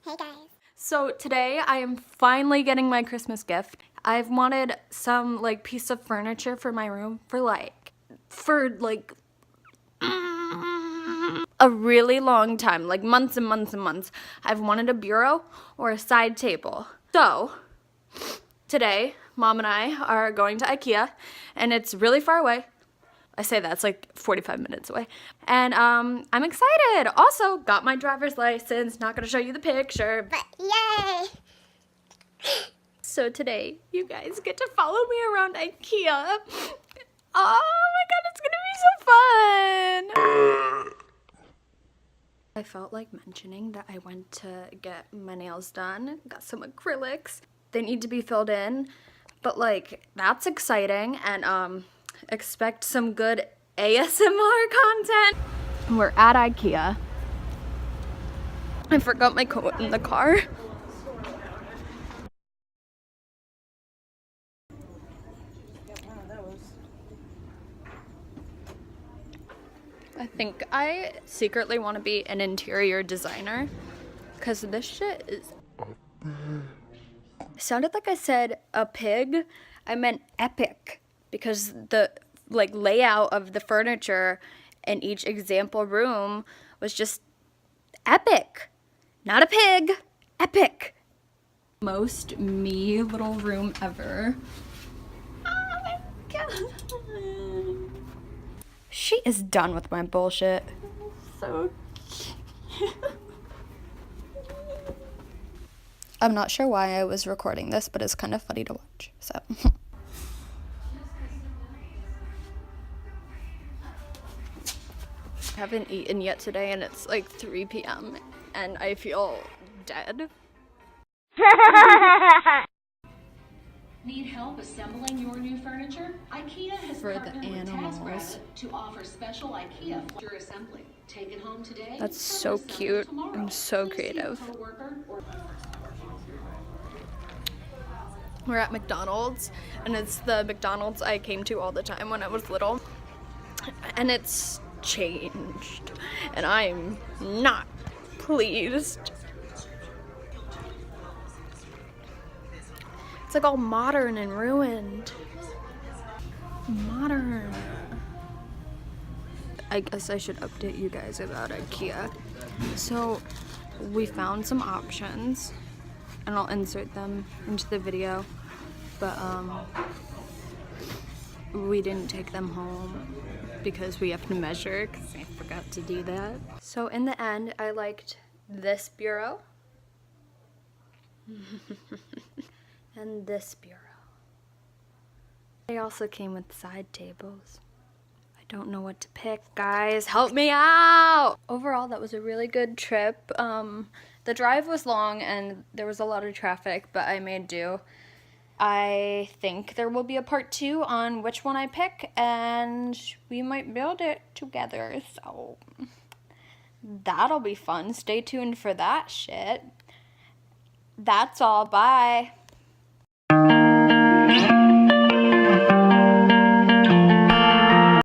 Hey guys. So today I am finally getting my Christmas gift. I've wanted some piece of furniture for my room for a really long time, like months and months and months. I've wanted a bureau or a side table. So today Mom and I are going to Ikea, and it's really far away. I say that, it's like 45 minutes away. And I'm excited. Also, got my driver's license. Not gonna show you the picture. But yay! So today, you guys get to follow me around Ikea. Oh my god, it's gonna be so fun! I felt like mentioning that I went to get my nails done. Got some acrylics. They need to be filled in. But that's exciting, and expect some good ASMR content. We're at Ikea. I forgot my coat in the car. I think I secretly want to be an interior designer because this shit is... It sounded like I said a pig. I meant epic because the layout of the furniture in each example room was just epic. Not a pig, epic. Most me little room ever. Oh my god. She is done with my bullshit. So cute. I'm not sure why I was recording this, but it's kind of funny to watch, so. I haven't eaten yet today, and it's like 3 p.m. and I feel dead. Need help assembling your new furniture? Ikea has partnered with TaskRabbit to offer special Ikea furniture assembly. Take it home today. That's so cute. I'm so creative. We're at McDonald's, and it's the McDonald's I came to all the time when I was little. And it's changed, and I'm not pleased. It's like all modern and ruined. Modern. I guess I should update you guys about Ikea. So we found some options, and I'll insert them into the video, but we didn't take them home because we have to measure, because I forgot to do that. So in the end, I liked this bureau and this bureau. They also came with side tables. I don't know what to pick, guys. Help me out! Overall, that was a really good trip. The drive was long and there was a lot of traffic, but I made do. I think there will be a part 2 on which one I pick, and we might build it together, so that'll be fun. Stay tuned for that shit. That's all. Bye.